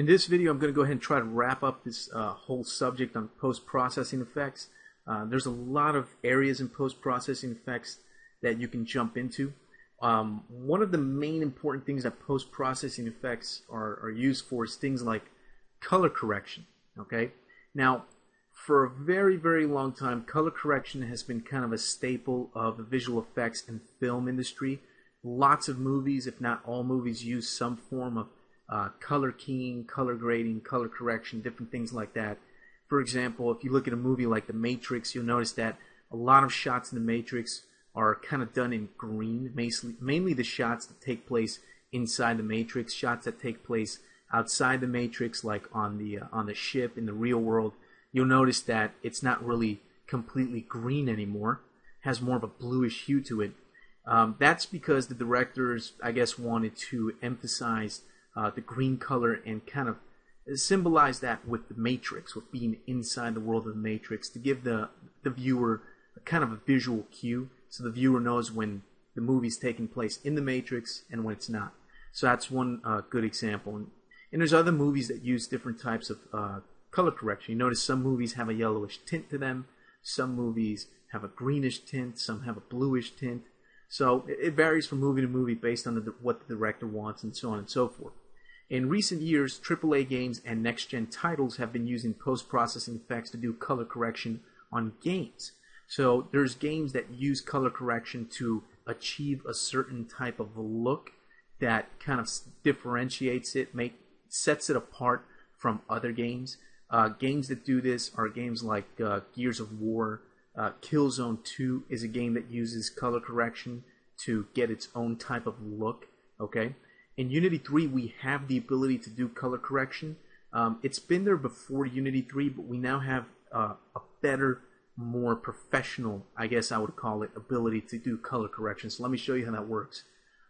In this video, I'm going to go ahead and try to wrap up this whole subject on post-processing effects. There's a lot of areas in post-processing effects that you can jump into. One of the main important things that post-processing effects are used for is things like color correction. Okay, now for a very, very long time, color correction has been kind of a staple of the visual effects and film industry. Lots of movies, if not all movies, use some form of color keying, color grading, color correction, different things like that. For example, if you look at a movie like The Matrix, you'll notice that a lot of shots in The Matrix are kind of done in green, mainly the shots that take place inside the Matrix, shots that take place outside the Matrix, like on the ship in the real world. You'll notice that it's not really completely green anymore. It has more of a bluish hue to it. That's because the directors, I guess, wanted to emphasize the green color and kind of symbolize that with the Matrix, with being inside the world of the Matrix, to give the viewer a kind of a visual cue, so the viewer knows when the movie's taking place in the Matrix and when it's not. So that's one good example. And there's other movies that use different types of color correction. You notice some movies have a yellowish tint to them, some movies have a greenish tint, some have a bluish tint. So it varies from movie to movie based on what the director wants and so on and so forth. In recent years, AAA games and next-gen titles have been using post-processing effects to do color correction on games. So there's games that use color correction to achieve a certain type of look that kind of differentiates it, sets it apart from other games. Games that do this are games like Gears of War. Killzone 2 is a game that uses color correction to get its own type of look. Okay, in Unity 3 we have the ability to do color correction. It's been there before Unity 3, but we now have a better, more professional, I guess I would call it, ability to do color correction. So let me show you how that works.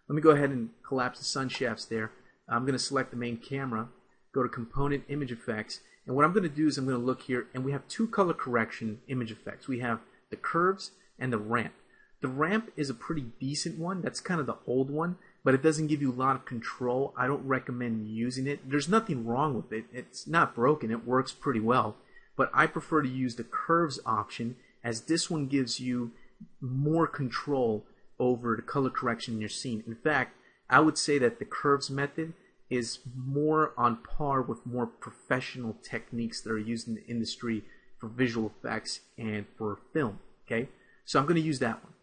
Let me go ahead and collapse the sun shafts there. I'm going to select the main camera, go to Component Image Effects, and what I'm going to do is I'm going to look here, and we have two color correction image effects. We have the curves and the ramp. The ramp is a pretty decent one. That's kind of the old one, but it doesn't give you a lot of control. I don't recommend using it. There's nothing wrong with it. It's not broken. It works pretty well, but I prefer to use the curves option, as this one gives you more control over the color correction in your scene. In fact, I would say that the curves method is more on par with more professional techniques that are used in the industry for visual effects and for film. Okay, so I'm going to use that one.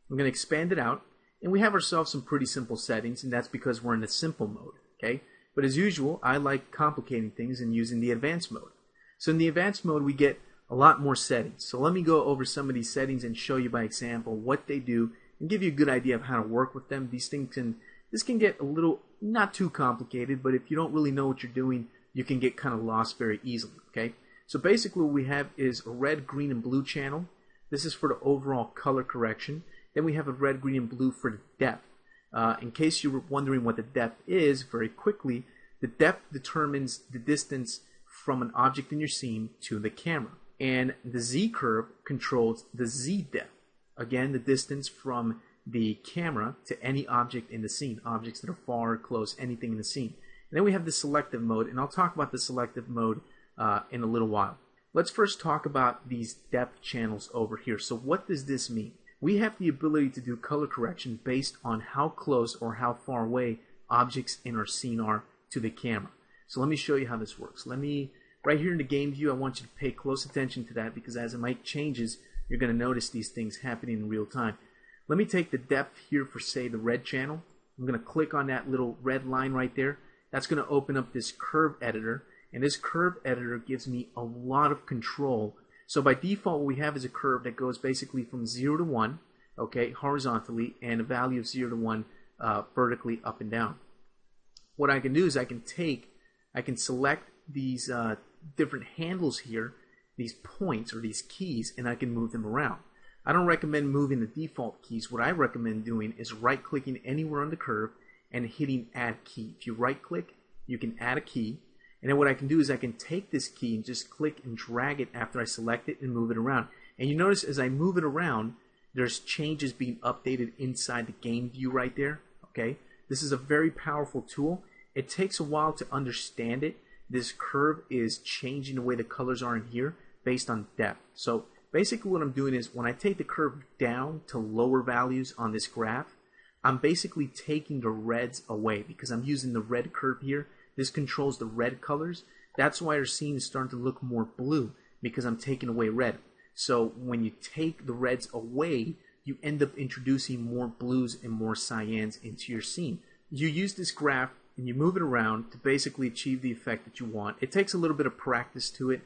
I'm going to expand it out, and we have ourselves some pretty simple settings, and that's because we're in the simple mode. Okay, but as usual, I like complicating things and using the advanced mode. So in the advanced mode, we get a lot more settings. So let me go over some of these settings and show you by example what they do and give you a good idea of how to work with them. This can get a little, not too complicated, but if you don't really know what you're doing, you can get kind of lost very easily. Okay, so basically what we have is a red, green, and blue channel. This is for the overall color correction. Then we have a red, green, and blue for the depth. In case you were wondering what the depth is, very quickly, the depth determines the distance from an object in your scene to the camera. And the Z curve controls the Z depth. Again, the distance from the camera to any object in the scene, objects that are far or close, anything in the scene. And then we have the selective mode, and I'll talk about the selective mode in a little while. Let's first talk about these depth channels over here. So what does this mean? We have the ability to do color correction based on how close or how far away objects in our scene are to the camera. So let me show you how this works. Right here in the game view, I want you to pay close attention to that, because as the mic changes, you're going to notice these things happening in real time. Let me take the depth here for, say, the red channel. I'm going to click on that little red line right there. That's going to open up this curve editor, and this curve editor gives me a lot of control. So by default, what we have is a curve that goes basically from 0 to 1, okay, horizontally, and a value of 0 to 1 vertically up and down. What I can do is I can select these different handles here, these points or these keys, and I can move them around. I don't recommend moving the default keys. What I recommend doing is right-clicking anywhere on the curve and hitting Add Key. If you right-click, you can add a key, and then what I can do is I can take this key and just click and drag it after I select it and move it around. And you notice as I move it around, there's changes being updated inside the game view right there. Okay, this is a very powerful tool, It takes a while to understand it. This curve is changing the way the colors are in here based on depth. So basically what I'm doing is when I take the curve down to lower values on this graph, I'm basically taking the reds away because I'm using the red curve here. This controls the red colors. That's why our scene is starting to look more blue, because I'm taking away red. So when you take the reds away, you end up introducing more blues and more cyans into your scene. You use this graph and you move it around to basically achieve the effect that you want. It takes a little bit of practice to it.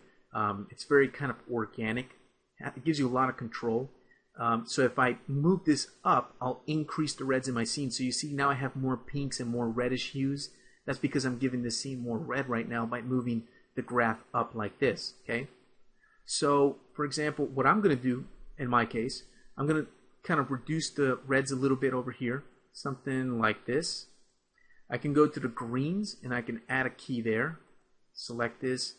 It's very kind of organic. It gives you a lot of control. So if I move this up, I'll increase the reds in my scene. So you see now I have more pinks and more reddish hues. That's because I'm giving this scene more red right now by moving the graph up like this. Okay. So for example, what I'm going to do in my case, I'm going to kind of reduce the reds a little bit over here. Something like this. I can go to the greens and I can add a key there. Select this.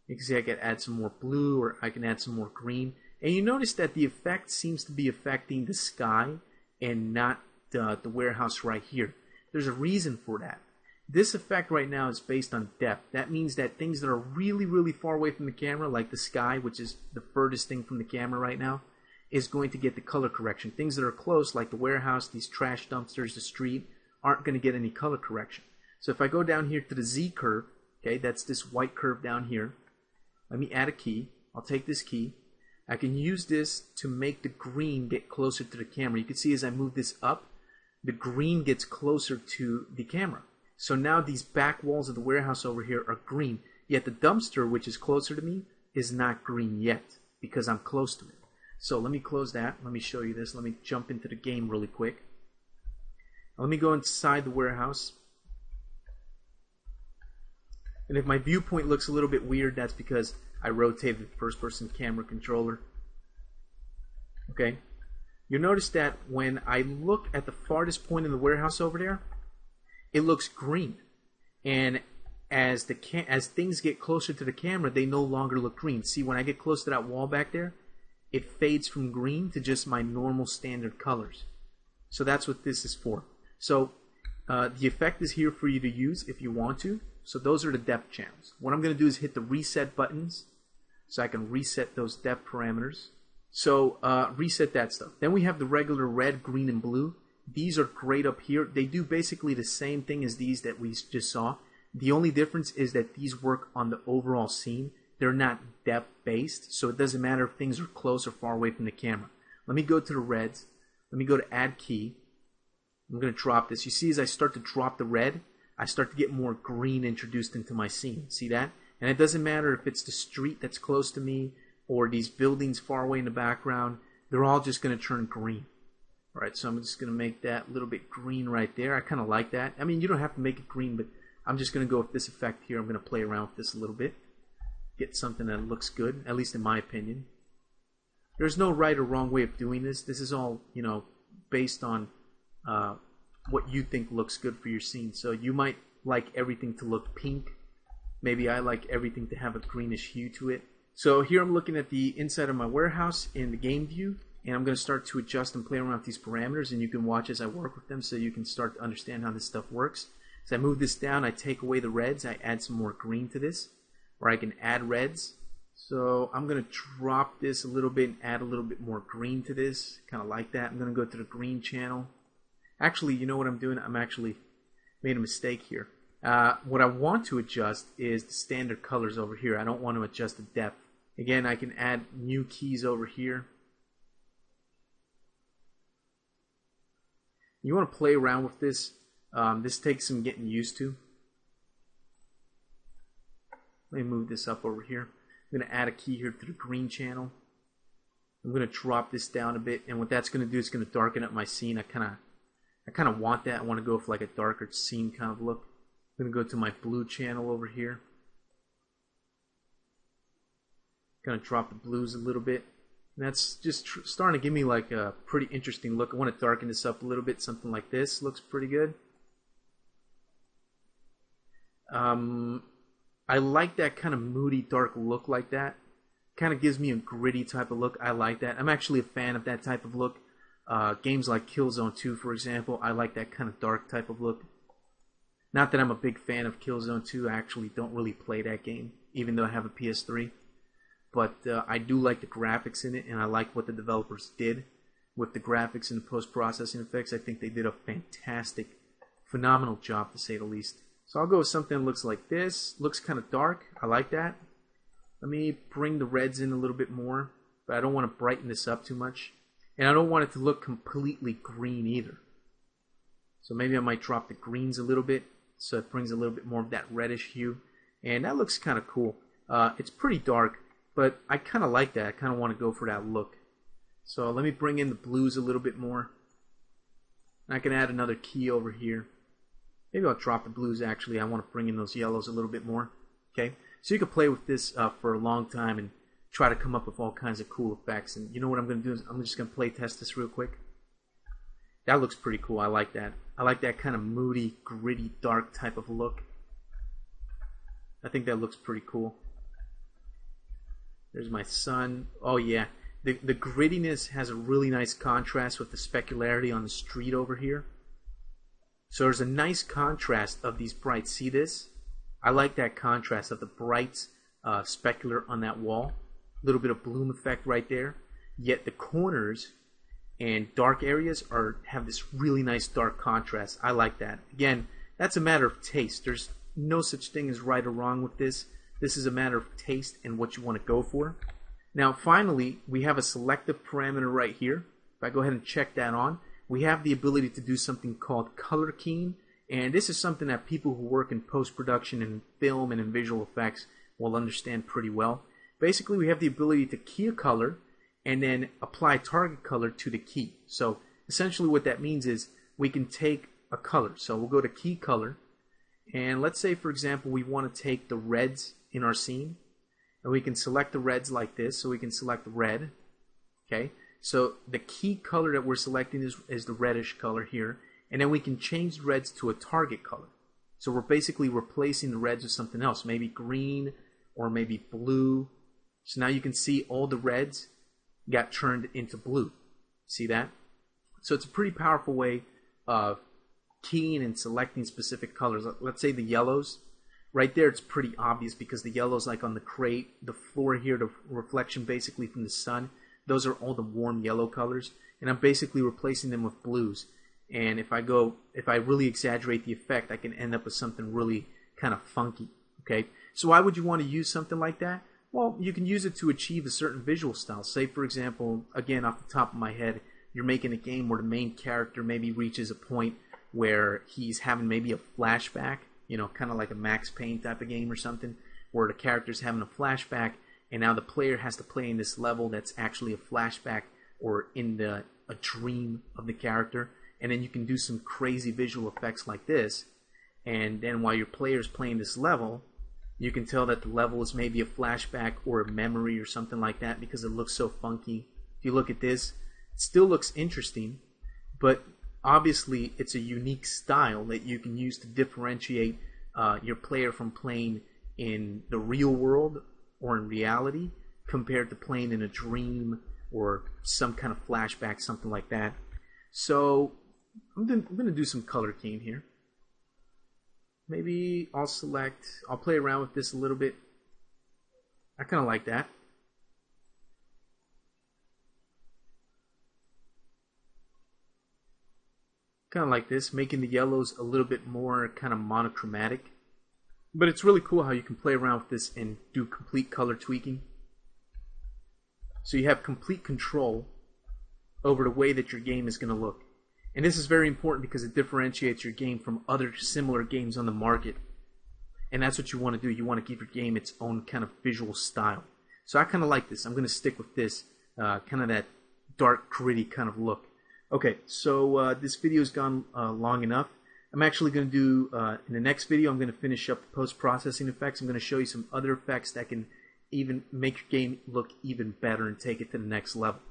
You can see I can add some more blue, or I can add some more green. And you notice that the effect seems to be affecting the sky and not the warehouse right here. There's a reason for that. This effect right now is based on depth. That means that things that are really, really far away from the camera, like the sky, which is the furthest thing from the camera right now, is going to get the color correction. Things that are close, like the warehouse, these trash dumpsters, the street, aren't going to get any color correction. So if I go down here to the Z curve, okay, that's this white curve down here. Let me add a key. I'll take this key. I can use this to make the green get closer to the camera. You can see as I move this up, the green gets closer to the camera. So now these back walls of the warehouse over here are green. Yet the dumpster, which is closer to me, is not green yet because I'm close to it. So let me close that. Let me show you this. Let me jump into the game really quick. Let me go inside the warehouse. And if my viewpoint looks a little bit weird, that's because I rotated the first-person camera controller. Okay. You'll notice that when I look at the farthest point in the warehouse over there, it looks green. And as things get closer to the camera, they no longer look green. See, when I get close to that wall back there, it fades from green to just my normal standard colors. So that's what this is for. So the effect is here for you to use if you want to. So those are the depth channels. What I'm going to do is hit the reset buttons so I can reset those depth parameters. So reset that stuff. Then we have the regular red, green, and blue. These are great up here. They do basically the same thing as these that we just saw. The only difference is that these work on the overall scene. They're not depth based, so it doesn't matter if things are close or far away from the camera. Let me go to the reds. Let me go to add key. I'm going to drop this. You see as I start to drop the red, I start to get more green introduced into my scene. See that? And it doesn't matter if it's the street that's close to me or these buildings far away in the background. They're all just going to turn green. All right, so I'm just going to make that a little bit green right there. I kind of like that. I mean, you don't have to make it green, but I'm just going to go with this effect here. I'm going to play around with this a little bit. Get something that looks good, at least in my opinion. There's no right or wrong way of doing this. This is all, you know, based on what you think looks good for your scene. So you might like everything to look pink. Maybe I like everything to have a greenish hue to it. So here I'm looking at the inside of my warehouse in the game view, and I'm going to start to adjust and play around with these parameters, and you can watch as I work with them so you can start to understand how this stuff works. As I move this down, I take away the reds, I add some more green to this, or I can add reds. So I'm going to drop this a little bit and add a little bit more green to this. Kind of like that. I'm going to go to the green channel. Actually, you know what I'm doing? I'm actually made a mistake here. What I want to adjust is the standard colors over here. I don't want to adjust the depth. Again, I can add new keys over here. You want to play around with this. This takes some getting used to. Let me move this up over here. I'm going to add a key here to the green channel. I'm going to drop this down a bit, and what that's going to do is going to darken up my scene. I kind of want that. I want to go for like a darker scene kind of look. I'm going to go to my blue channel over here. Going to drop the blues a little bit. And that's just starting to give me like a pretty interesting look. I want to darken this up a little bit. Something like this looks pretty good. I like that kind of moody, dark look like that. Kind of gives me a gritty type of look. I like that. I'm actually a fan of that type of look. Games like Killzone 2, for example, I like that kind of dark type of look. Not that I'm a big fan of Killzone 2. I actually don't really play that game, even though I have a PS3. But I do like the graphics in it, and I like what the developers did with the graphics and the post-processing effects. I think they did a fantastic, phenomenal job, to say the least. So I'll go with something that looks like this. Looks kind of dark. I like that. Let me bring the reds in a little bit more, but I don't want to brighten this up too much. And I don't want it to look completely green either. So maybe I might drop the greens a little bit, so it brings a little bit more of that reddish hue. And that looks kind of cool. It's pretty dark, but I kind of like that. I kind of want to go for that look. So let me bring in the blues a little bit more. I can add another key over here. Maybe I'll drop the blues actually. I want to bring in those yellows a little bit more. Okay, so you can play with this for a long time and try to come up with all kinds of cool effects. And you know what I'm going to do is I'm just going to play test this real quick. That looks pretty cool. I like that. I like that kind of moody, gritty, dark type of look. I think that looks pretty cool. There's my sun. Oh yeah. The grittiness has a really nice contrast with the specularity on the street over here. So there's a nice contrast of these brights. See this? I like that contrast of the bright specular on that wall. A little bit of bloom effect right there. Yet the corners and dark areas have this really nice dark contrast. I like that. Again, that's a matter of taste. There's no such thing as right or wrong with this. This is a matter of taste and what you want to go for. Now finally, we have a selective parameter right here. If I go ahead and check that on, we have the ability to do something called color keying. And this is something that people who work in post-production and film and in visual effects will understand pretty well. Basically, we have the ability to key a color and then apply target color to the key. So essentially what that means is we can take a color. So we'll go to key color, and let's say for example we want to take the reds in our scene, and we can select the reds like this. So we can select red. Okay, so the key color that we're selecting is the reddish color here, and then we can change the reds to a target color. So we're basically replacing the reds with something else, maybe green or maybe blue. So now you can see all the reds got turned into blue. See that? So it's a pretty powerful way of keying and selecting specific colors. Let's say the yellows. Right there it's pretty obvious because the yellows, like on the crate, the floor here, the reflection basically from the sun, those are all the warm yellow colors. And I'm basically replacing them with blues. And if I really exaggerate the effect, I can end up with something really kind of funky. Okay? So why would you want to use something like that? Well, you can use it to achieve a certain visual style. Say, for example, again, off the top of my head, you're making a game where the main character maybe reaches a point where he's having maybe a flashback, you know, kind of like a Max Payne type of game or something, where the character's having a flashback, and now the player has to play in this level that's actually a flashback or in a dream of the character. And then you can do some crazy visual effects like this, and then while your player's playing this level, you can tell that the level is maybe a flashback or a memory or something like that because it looks so funky. If you look at this, it still looks interesting, but obviously it's a unique style that you can use to differentiate your player from playing in the real world or in reality compared to playing in a dream or some kind of flashback, something like that. So I'm going to do some color keying here. Maybe I'll play around with this a little bit. I kind of like that. Kind of like this, making the yellows a little bit more kind of monochromatic. But it's really cool how you can play around with this and do complete color tweaking. So you have complete control over the way that your game is going to look. And this is very important because it differentiates your game from other similar games on the market. And that's what you want to do. You want to give your game its own kind of visual style. So I kind of like this. I'm going to stick with this, kind of that dark, gritty kind of look. Okay, so this video's gone long enough. I'm actually going to do, in the next video, I'm going to finish up the post-processing effects. I'm going to show you some other effects that can even make your game look even better and take it to the next level.